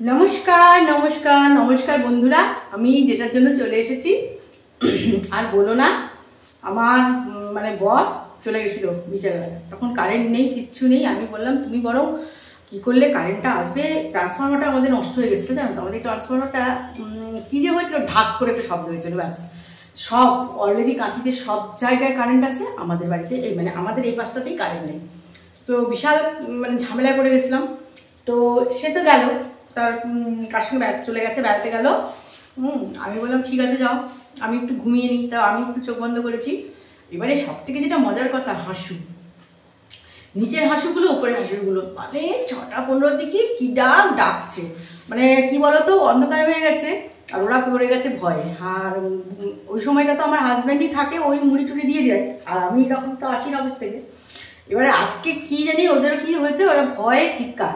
নমস্কার নমস্কার নমস্কার বন্ধুরা, আমি যেটার জন্য চলে এসেছি আর বলো না, আমার বর চলে গেছিল বিকেলবেলা, তখন কারেন্ট নেই, কিচ্ছু নেই। আমি বললাম তুমি বরং কি করলে কারেন্টটা আসবে। ট্রান্সফরমারটা আমাদের নষ্ট হয়ে গেছিলো, জানো তো। আমাদের ট্রান্সফরমারটা কি যে হয়েছিল, ঢাক করে একটা শব্দ হয়েছিল, ব্যাস। সব অলরেডি কাঁথিতে সব জায়গায় কারেন্ট আছে, আমাদের বাড়িতে এই আমাদের এই পাশটাতেই কারেন্ট নেই। তো বিশাল ঝামেলায় পড়ে গেছিলাম। তো সে তো গেল, তার কার সঙ্গে চলে গেছে, বেড়াতে গেল। আমি বললাম ঠিক আছে যাও, আমি একটু ঘুমিয়ে নিই। তা আমি একটু চোখ বন্ধ করেছি। এবারে সব থেকে যেটা মজার কথা, হাসু, নিচের হাঁসুগুলো উপরের হাঁসুগুলো 6টা 15 দিকে কি ডাকছে, কি বলতো, অন্ধকার হয়ে গেছে আর ওরা পড়ে গেছে ভয়ে। আর ওই সময়টা তো আমার হাজব্যান্ডই থাকে, ওই মুড়ি টুড়ি দিয়ে দেয়, আর আমি তখন তো আসি অফিস থেকে। এবারে আজকে কি জানি ওদের কি হয়েছে, ওরা ভয়ে চিৎকার।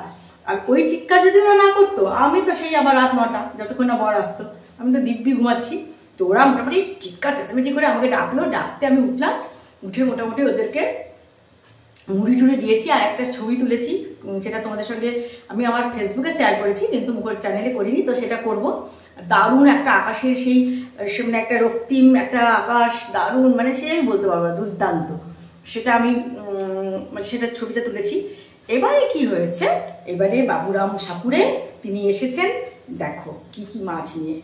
আর ওই চিৎকার যদি ওরা না করতো, আমি তো সেই আবার রাত 9টা, যতক্ষণ না বর আসতো, আমি তো দিব্যি ঘুমাচ্ছি। তো ওরা মোটামুটি চিৎকার চেঁচামেচি করে আমাকে ডাকলো, ডাকতে আমি উঠলাম, উঠে মোটামুটি ওদেরকে মুড়ি টুড়ি দিয়েছি। আর একটা ছবি তুলেছি, সেটা তোমাদের সঙ্গে আমি আমার ফেসবুকে শেয়ার করেছি, কিন্তু মুখের চ্যানেলে করিনি, তো সেটা করব। দারুণ একটা আকাশের সেই একটা রক্তিম একটা আকাশ, দারুণ, সে আমি বলতে পারবো না, দুর্দান্ত। সেটা আমি সেটার ছবিটা তুলেছি। এবারে কি হয়েছে, এবারে বাবুরাম সাপুরে তিনি এসেছেন, দেখো কি কি মাছ নিয়ে,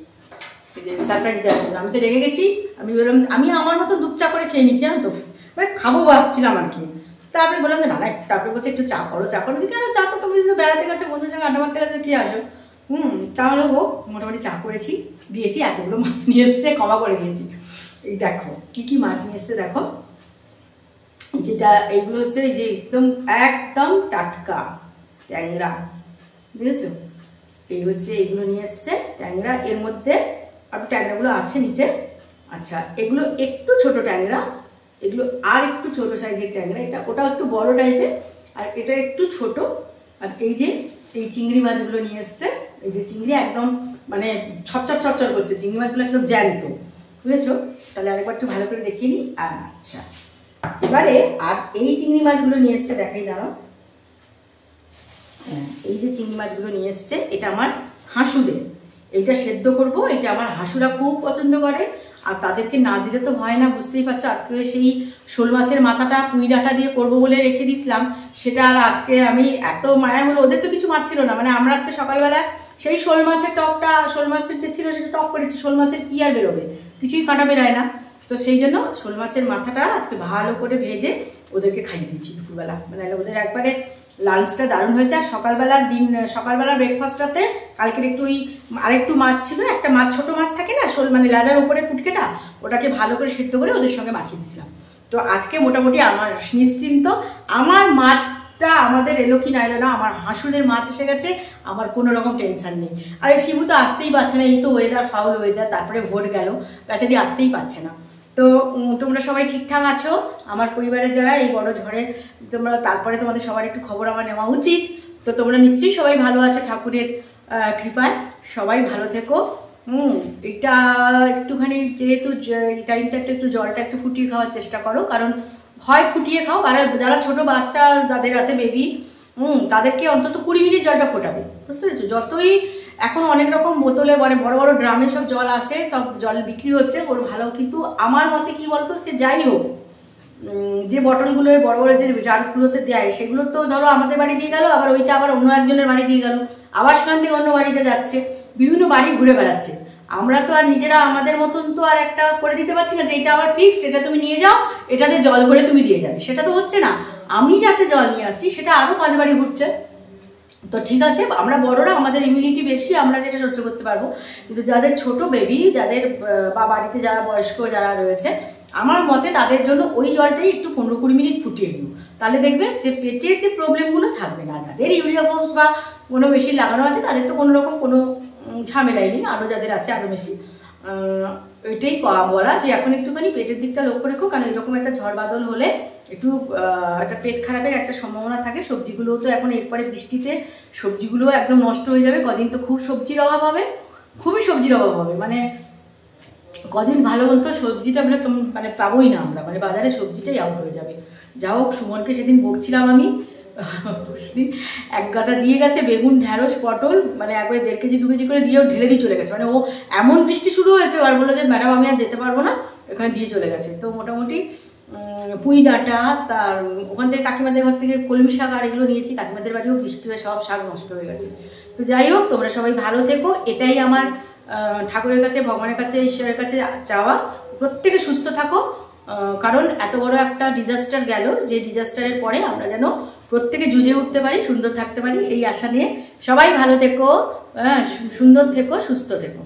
সারপ্রাইজ দেওয়ার জন্য। আমি তো রেগে গেছি, আমি বললাম আমি আমার মতো দুধ চা করে খেয়ে নিচ্ছি, জানো তো, খাবো ভাবছিলাম আর কি। তারপরে বললাম যে না না, তারপরে বলছে একটু চা করো, চা করো। কেন চা তো, তুমি যদি বেড়াতে গেছো, বন্ধুদের সঙ্গে আড্ডা মারতে গেছো, কি আসো। তাহলে হোক, মোটামুটি চা করেছি, দিয়েছি। এতগুলো মাছ নিয়ে এসছে, ক্ষমা করে দিয়েছি। এই দেখো কি কি মাছ নিয়ে এসছে, দেখো। যেটা এইগুলো হচ্ছে এই যে একদম একদম টাটকা ট্যাংরা, বুঝেছো। এই হচ্ছে এগুলো নিয়ে এসছে ট্যাংরা, এর মধ্যে আরো ট্যাংরাগুলো আছে নিচে। আচ্ছা, এগুলো একটু ছোট ট্যাংরা, এগুলো আর একটু ছোট সাইজের ট্যাংরা, এটা ওটাও একটু বড় টাইপের, আর এটা একটু ছোট। আর এই যে এই চিংড়ি মাছগুলো নিয়ে এসছে, এই যে চিংড়ি একদম ছচ্ছর ছচ্ছর করছে, চিংড়ি মাছগুলো একদম জ্যান্ত, বুঝেছো। তাহলে আরেকবার একটু ভালো করে দেখিয়ে নিই। আচ্ছা, এবারে আর এই চিংড়ি মাছগুলো নিয়ে এসছে, দেখাই দাঁড়াও। হ্যাঁ, এই যে চিংড়ি মাছগুলো নিয়ে এসছে, এটা আমার হাঁসুদের, এইটা সেদ্ধ করব। এটা আমার হাঁসুরা খুব পছন্দ করে, আর তাদেরকে না দিলে তো হয় না, বুঝতেই পারছো। আজকে সেই শোল মাছের মাথাটা পুঁই ডাঁটা দিয়ে করবো বলে রেখে দিয়েছিলাম, সেটা আর আজকে আমি এত মায়া হলো, ওদের তো কিছু মাছ ছিল না, আমরা আজকে সকালবেলা সেই শোল মাছের টকটা, শোল মাছের যে ছিল সেটা টক করেছি। শোল মাছের কি আর বেরোবে, কিছুই কাঁটা বেরোয় না। তো সেই জন্য শোল মাছের মাথাটা আজকে ভালো করে ভেজে ওদেরকে খাইয়ে দিয়েছি দুপুরবেলা। ওদের একবারে লাঞ্চটা দারুণ হয়েছে। আর সকালবেলার ব্রেকফাস্টটাতে কালকের একটু আরেকটু মাছ ছিল, একটা মাছ, ছোট মাছ থাকে না, শোল লাজার উপরে পুটকেটা, ওটাকে ভালো করে সেদ্ধ করে ওদের সঙ্গে মাখিয়ে দিয়েছিলাম। তো আজকে মোটামুটি আমার নিশ্চিন্ত, আমার মাছটা আমাদের এলো কি না এলো না, আমার হাঁসুদের মাছ এসে গেছে, আমার কোনো রকম টেনশন নেই। আর এই শিবু তো আসতেই পারছে না, এই তো ওয়েদার, ফাউল ওয়েদার, তারপরে ভোট গেল, বেচারি আসতেই পারছে না। তো তোমরা সবাই ঠিকঠাক আছো, আমার পরিবারের যারা এই বড় ঝড়ে, তারপরে তোমাদের সবার একটু খবর আমার নেওয়া উচিত। তো তোমরা নিশ্চয়ই সবাই ভালো আছো, ঠাকুরের কৃপায় সবাই ভালো থেকো। এটা একটুখানি, যেহেতু এই টাইমটা একটু জলটা একটু ফুটিয়ে খাওয়ার চেষ্টা করো, কারণ হয় ফুটিয়ে খাও, আর যারা ছোট বাচ্চা যাদের আছে বেবি, তাদেরকে অন্তত 20 মিনিট জলটা ফোটাবে, বুঝতে পেরেছো। যতই এখন অনেক রকম বোতলে বড় বড় ড্রামে সব জল আসে, সব জল বিক্রি হচ্ছে, ওর ভালো। কিন্তু আমার মতে কি বলতো, সে যাই হোক, যে বটলগুলো বড় বড় যে জারগুলোতে দেয়, সেগুলো তো ধরো আমাদের বাড়ি দিয়ে গেল, আবার ওইটা আবার অন্য একজনের বাড়ি দিয়ে গেল, আবার সেখান থেকে অন্য বাড়িতে যাচ্ছে, বিভিন্ন বাড়ি ঘুরে বেড়াচ্ছে। আমরা তো আর নিজেরা আমাদের মতন তো আর একটা করে দিতে পারছি না যে এটা আমার ফিক্সড, এটা তুমি নিয়ে যাও, এটাতে জল ভরে তুমি দিয়ে যাবে, সেটা তো হচ্ছে না। আমি যাতে জল নিয়ে আসছি, সেটা আরও 5 বাড়ি ঘুরছে। তো ঠিক আছে, আমরা বড়রা, আমাদের ইমিউনিটি বেশি, আমরা যেটা সহ্য করতে পারবো। কিন্তু যাদের ছোট বেবি, যাদের বা বাড়িতে যারা বয়স্ক যারা রয়েছে, আমার মতে তাদের জন্য ওই জলটাই একটু 15-20 মিনিট ফুটিয়ে দিও, তাহলে দেখবে যে পেটের যে প্রবলেমগুলো থাকবে না। যাদের ইউরিয়া ফোর্স বা কোনো মেশিন লাগানো আছে, তাদের তো কোনো রকম কোনো ঝামেলাই নেই, আরও যাদের আছে আরও বেশি। এটাই বলা যে এখন একটুখানি পেটের দিকটা লক্ষ্য রেখো, কারণ এরকম একটা ঝড় বাদল হলে একটু একটা পেট খারাপের একটা সম্ভাবনা থাকে। সবজিগুলোও তো এখন এরপরে বৃষ্টিতে সবজিগুলোও একদম নষ্ট হয়ে যাবে, কদিন তো খুব সবজির অভাব হবে, খুবই সবজির অভাব হবে, কদিন ভালো বলতো সবজিটা পাবোই না আমরা, বাজারে সবজিটাই আউট হয়ে যাবে। যা হোক, সুমনকে সেদিন বকছিলাম আমি, পরশুদিন এক গাদা দিয়ে গেছে বেগুন, ঢ্যাঁড়স, পটল, মানে একবারে 1.5 কেজি 2 কেজি করে দিয়েও ঢেলে দিয়ে চলে গেছে। মানে ও এমন বৃষ্টি শুরু হয়েছে, আর বললো যে ম্যাডাম আমি আর যেতে পারবো না, এখানে দিয়ে চলে গেছে। তো মোটামুটি পুঁই ডাঁটা, তার ওখান থেকে কাকিমাদের ঘর থেকে কলমি শাক আর এগুলো নিয়েছি। কাকিমাদের বাড়িও বৃষ্টি হয়ে সব শাক নষ্ট হয়ে গেছে। তো যাই হোক, তোমরা সবাই ভালো থেকো, এটাই আমার ঠাকুরের কাছে, ভগবানের কাছে, ঈশ্বরের কাছে চাওয়া, প্রত্যেকে সুস্থ থাকো। কারণ এত বড় একটা ডিজাস্টার গেল, যে ডিজাস্টারের পরে আমরা যেন প্রত্যেকে জুঝে উঠতে পারি, সুন্দর থাকতে পারি, এই আশা নিয়ে সবাই ভালো থেকো, সুন্দর থেকো, সুস্থ থেকো।